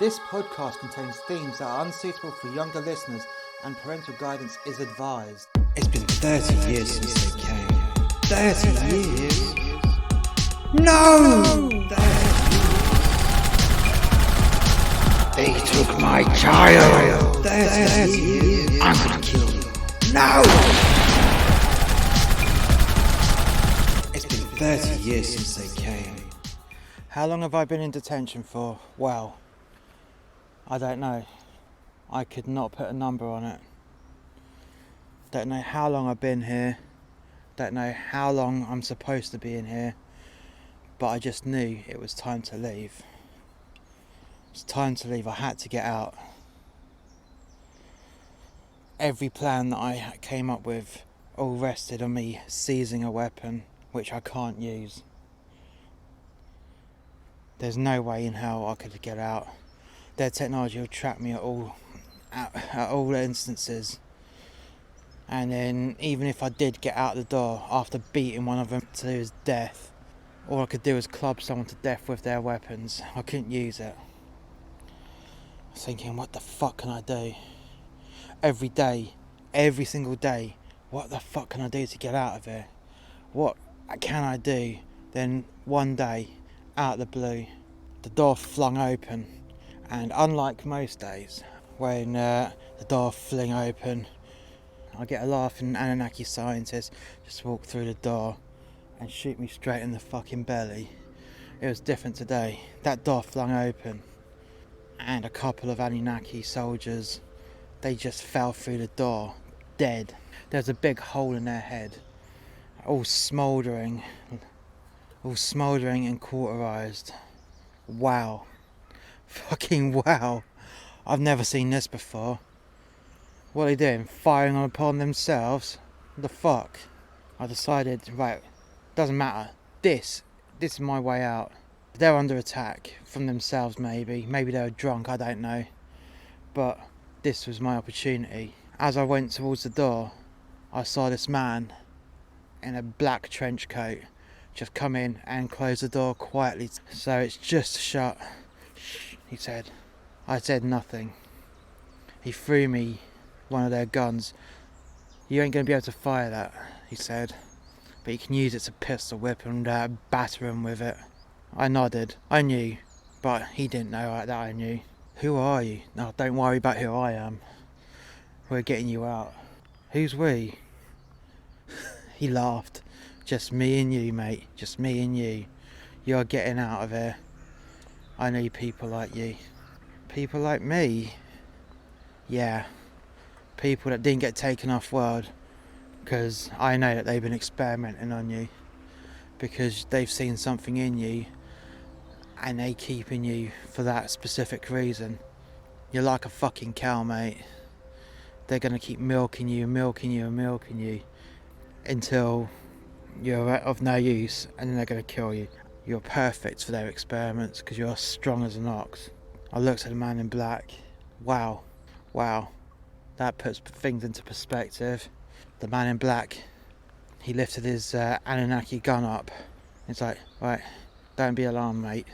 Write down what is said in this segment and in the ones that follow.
This podcast contains themes that are unsuitable for younger listeners and parental guidance is advised. It's been 30 years since they came. 30 years? No! 30 years. They took my child. 30 years. I'm gonna kill you. No! It's been 30 years since they came. How long have I been in detention for? Well, I don't know. I could not put a number on it. Don't know how long I've been here. Don't know how long I'm supposed to be in here. But I just knew it was time to leave. It's time to leave. I had to get out. Every plan that I came up with all rested on me seizing a weapon which I can't use. There's no way in hell I could get out. Their technology will trap me at all instances. And then even if I did get out the door after beating one of them to his death, all I could do was club someone to death with their weapons. I couldn't use it. I was thinking, what the fuck can I do? Every day, every single day, what the fuck can I do to get out of here? What can I do? Then one day, out of the blue, the door flung open. And unlike most days, when the door fling open, I get a laughing Anunnaki scientist just walk through the door and shoot me straight in the fucking belly. It was different today. That door flung open and a couple of Anunnaki soldiers, they just fell through the door, dead. There's a big hole in their head, all smouldering and cauterized. Wow. Fucking wow. I've never seen this before. What are they doing? Firing upon themselves? What the fuck? I decided, right, doesn't matter. This is my way out. They're under attack from themselves maybe. Maybe they were drunk, I don't know. But this was my opportunity. As I went towards the door, I saw this man in a black trench coat just come in and close the door quietly. So it's just shut. Shh, he said. I said nothing. He threw me one of their guns. You ain't going to be able to fire that, he said. But you can use it as a pistol whip and batter him with it. I nodded. I knew. But he didn't know that I knew. Who are you? No, don't worry about who I am. We're getting you out. Who's we? He laughed. Just me and you, mate. Just me and you. You're getting out of here. I need people like you. People like me? Yeah. People that didn't get taken off world. Because I know that they've been experimenting on you. Because they've seen something in you. And they keeping you for that specific reason. You're like a fucking cow, mate. They're going to keep milking you until you're of no use, and then they're going to kill you. You're perfect for their experiments because you're strong as an ox. I looked at the man in black. Wow. That puts things into perspective. The man in black, he lifted his Anunnaki gun up. It's like, right, don't be alarmed, mate.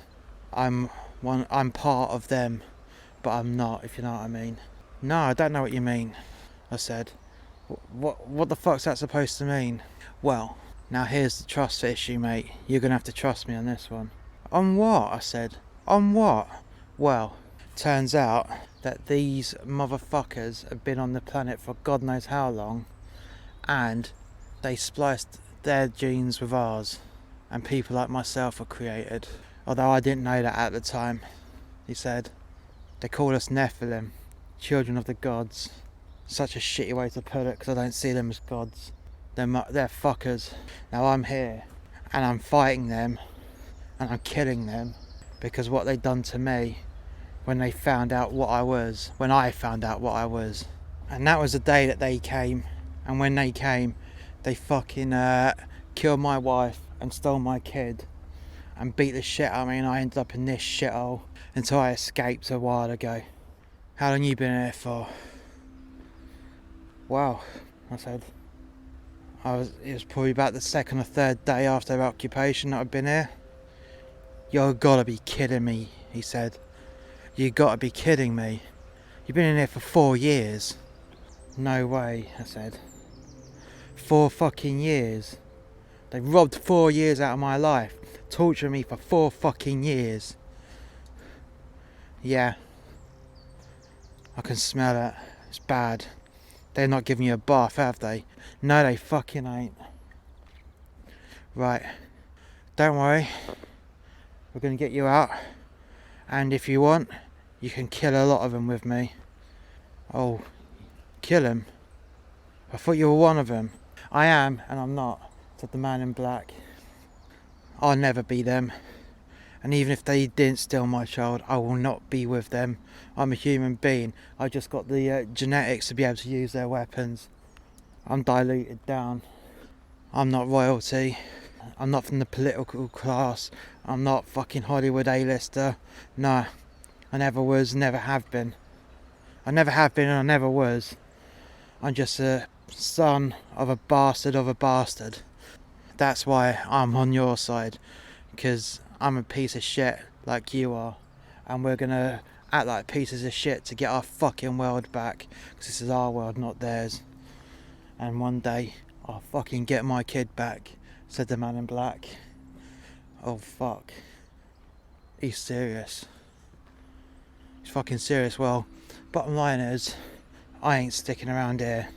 I'm part of them, but I'm not, if you know what I mean. No, I don't know what you mean, I said. What the fuck's that supposed to mean? Well, now here's the trust issue, mate. You're going to have to trust me on this one. On what? I said. On what? Well, turns out that these motherfuckers have been on the planet for God knows how long, and they spliced their genes with ours, and people like myself were created. Although I didn't know that at the time, he said. They call us Nephilim, children of the gods. Such a shitty way to put it, because I don't see them as gods. They're fuckers. Now I'm here, and I'm fighting them, and I'm killing them, because what they done to me when I found out what I was. And that was the day that they came, and when they came, they fucking killed my wife and stole my kid, and beat the shit out of me, and I ended up in this shithole until I escaped a while ago. How long you been here for? Wow, I said. It was probably about the second or third day after their occupation that I've been here. You're gotta be kidding me, he said. You gotta be kidding me. You've been in here for 4 years. No way, I said. 4 fucking years. They robbed 4 years out of my life. Torturing me for 4 fucking years. Yeah. I can smell it. It's bad. They're not giving you a bath, have they? No, they fucking ain't. Right. Don't worry. We're gonna get you out. And if you want, you can kill a lot of them with me. Oh, kill him? I thought you were one of them. I am, and I'm not, said the man in black. I'll never be them. And even if they didn't steal my child, I will not be with them. I'm a human being. I just got the genetics to be able to use their weapons. I'm diluted down. I'm not royalty. I'm not from the political class. I'm not fucking Hollywood A-lister. No, I never was, never have been. I never have been and I never was. I'm just a son of a bastard. That's why I'm on your side. Because I'm a piece of shit like you are. And we're gonna act like pieces of shit to get our fucking world back. Because this is our world, not theirs. And one day, I'll fucking get my kid back, said the man in black. Oh fuck. He's serious. He's fucking serious. Well, bottom line is, I ain't sticking around here.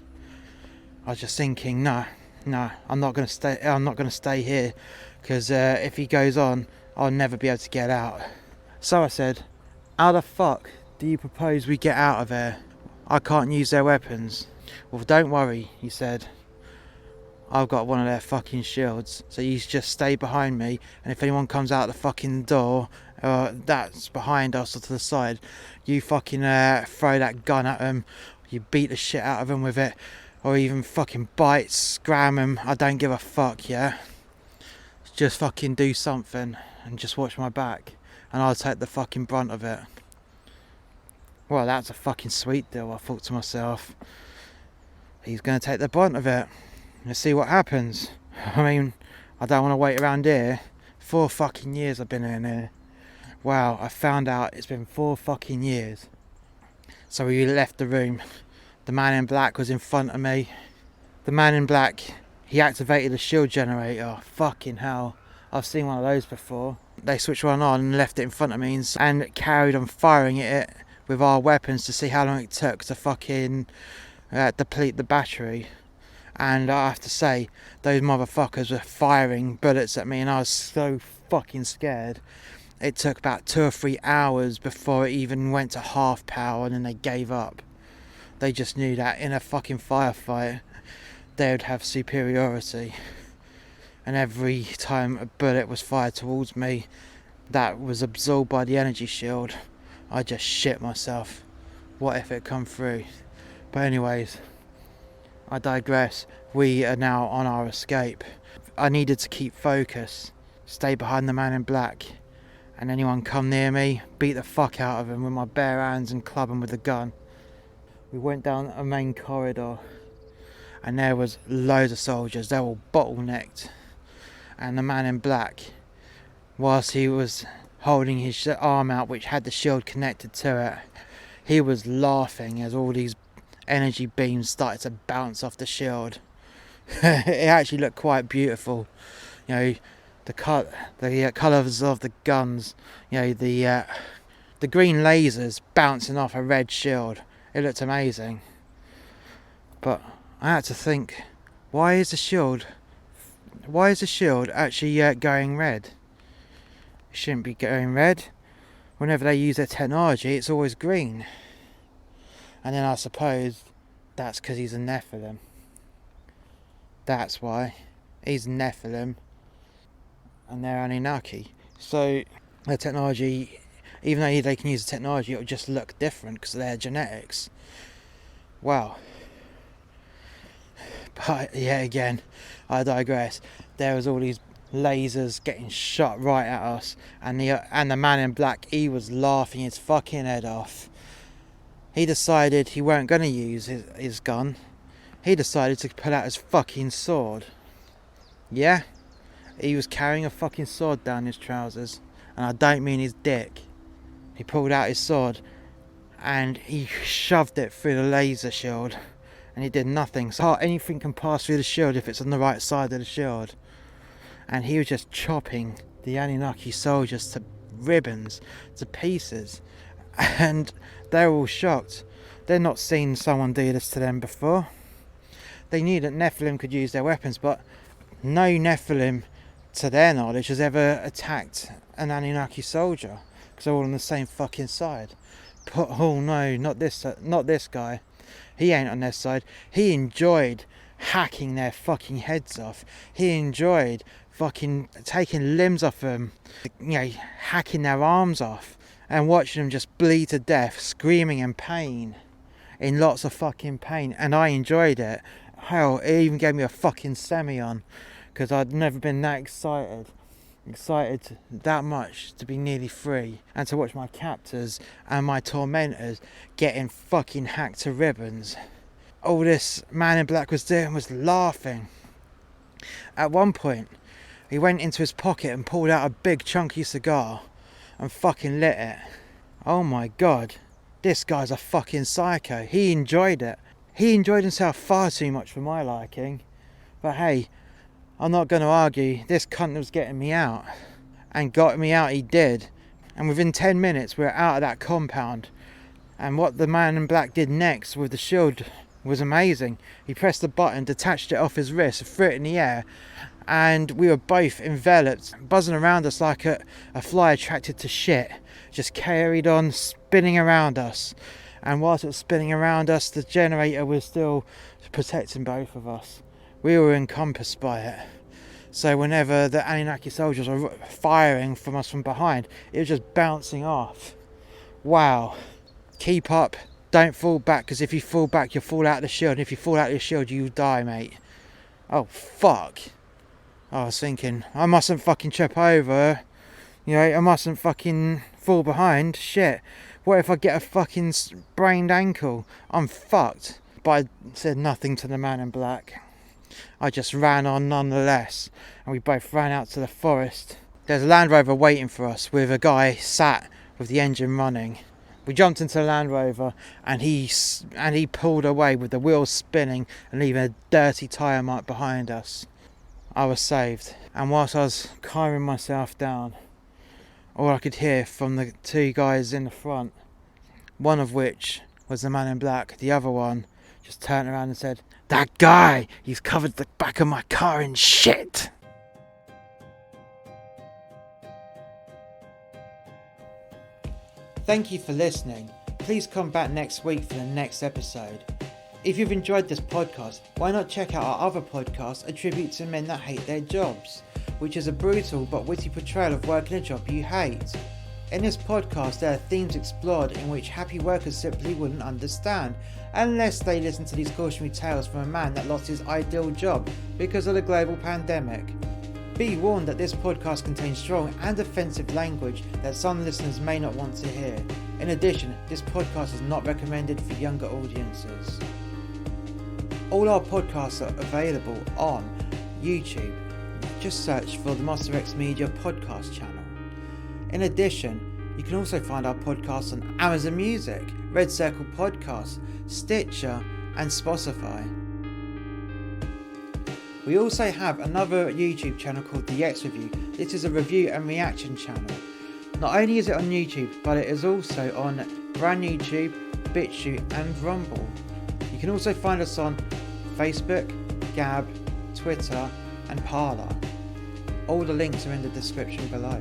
I was just thinking, no, I'm not gonna stay here, because if he goes on, I'll never be able to get out. So I said, how the fuck do you propose we get out of here? I can't use their weapons. Well, don't worry, he said. I've got one of their fucking shields, so you just stay behind me, and if anyone comes out the fucking door, that's behind us or to the side, you fucking throw that gun at them, you beat the shit out of them with it, or even fucking bite, scram them, I don't give a fuck, yeah? Just fucking do something, and just watch my back, and I'll take the fucking brunt of it. Well, that's a fucking sweet deal, I thought to myself. He's going to take the brunt of it. Let's see what happens. I mean, I don't want to wait around here. 4 fucking years I've been in here. Wow, I found out it's been 4 fucking years. So we left the room. The man in black was in front of me. The man in black, he activated the shield generator. Fucking hell. I've seen one of those before. They switched one on and left it in front of me and carried on firing at it with our weapons to see how long it took to fucking deplete the battery. And I have to say, those motherfuckers were firing bullets at me and I was so fucking scared. It took about 2 or 3 hours before it even went to half power and then they gave up. They just knew that in a fucking firefight they would have superiority. And every time a bullet was fired towards me that was absorbed by the energy shield, I just shit myself. What if it come through? But anyways, I digress. We are now on our escape. I needed to keep focus, stay behind the man in black, and anyone come near me, beat the fuck out of him with my bare hands and club him with a gun. We went down a main corridor and there was loads of soldiers. They were all bottlenecked, and the man in black, whilst he was holding his arm out which had the shield connected to it, he was laughing as all these energy beams started to bounce off the shield. It actually looked quite beautiful. You know, the colours of the guns, you know, the green lasers bouncing off a red shield. It looked amazing. But I had to think, why is the shield actually going red? It shouldn't be going red. Whenever they use their technology, it's always green. And then I suppose that's because he's a Nephilim. That's why. He's Nephilim. And they're Anunnaki. So their technology, even though they can use the technology, it will just look different because of their genetics. Wow. But yeah, again, I digress. There was all these lasers getting shot right at us, and the man in black, he was laughing his fucking head off. He decided he weren't going to use his gun. He decided to pull out his fucking sword. Yeah, he was carrying a fucking sword down his trousers, and I don't mean his dick. he pulled out his sword and he shoved it through the laser shield, and it did nothing. So anything can pass through the shield if it's on the right side of the shield. And he was just chopping the Anunnaki soldiers to ribbons, to pieces, and they're all shocked. They've not seen someone do this to them before. They knew that Nephilim could use their weapons, but no Nephilim, to their knowledge, has ever attacked an Anunnaki soldier, because they're all on the same fucking side. But oh no, not this guy. He ain't on their side. He enjoyed hacking their fucking heads off. He enjoyed fucking taking limbs off them, hacking their arms off, and watching them just bleed to death, screaming in pain, in lots of fucking pain. And I enjoyed it. Hell, it even gave me a fucking semi-on, because I'd never been that excited that much to be nearly free, and to watch my captors and my tormentors getting fucking hacked to ribbons. All this man in black was doing was laughing. At one point, he went into his pocket and pulled out a big chunky cigar and fucking lit it. Oh my god, this guy's a fucking psycho. He enjoyed it. He enjoyed himself far too much for my liking. But hey, I'm not going to argue. This cunt was getting me out. And got me out he did. And within 10 minutes we were out of that compound. And what the man in black did next with the shield was amazing. He pressed the button, detached it off his wrist, threw it in the air, and we were both enveloped, buzzing around us like a fly attracted to shit. Just carried on spinning around us. And whilst it was spinning around us, the generator was still protecting both of us. We were encompassed by it. So whenever the Anunnaki soldiers were firing from us from behind, it was just bouncing off. Wow. Keep up. Don't fall back, because if you fall back, you'll fall out of the shield. And if you fall out of the shield, you'll die, mate. Oh, fuck. I was thinking, I mustn't fucking trip over. I mustn't fucking fall behind. Shit. What if I get a fucking sprained ankle? I'm fucked. But I said nothing to the man in black. I just ran on nonetheless, and we both ran out to the forest. There's a Land Rover waiting for us with a guy sat with the engine running. We jumped into the Land Rover, and he pulled away with the wheels spinning and leaving a dirty tyre mark behind us. I was saved, and whilst I was calming myself down, all I could hear from the two guys in the front, one of which was the man in black, the other one just turned around and said, "That guy, he's covered the back of my car in shit." Thank you for listening. Please come back next week for the next episode. If you've enjoyed this podcast, why not check out our other podcast, A Tribute to Men That Hate Their Jobs, which is a brutal but witty portrayal of working a job you hate. In this podcast, there are themes explored in which happy workers simply wouldn't understand, unless they listen to these cautionary tales from a man that lost his ideal job because of the global pandemic. Be warned that this podcast contains strong and offensive language that some listeners may not want to hear. In addition, this podcast is not recommended for younger audiences. All our podcasts are available on YouTube. Just search for the musterxmedia podcast channel. In addition, you can also find our podcasts on Amazon Music, Red Circle Podcasts, Stitcher and Spotify. We also have another YouTube channel called The X Review. This is a review and reaction channel. Not only is it on YouTube, but it is also on Brand YouTube, BitChute and Rumble. You can also find us on Facebook, Gab, Twitter and Parler. All the links are in the description below.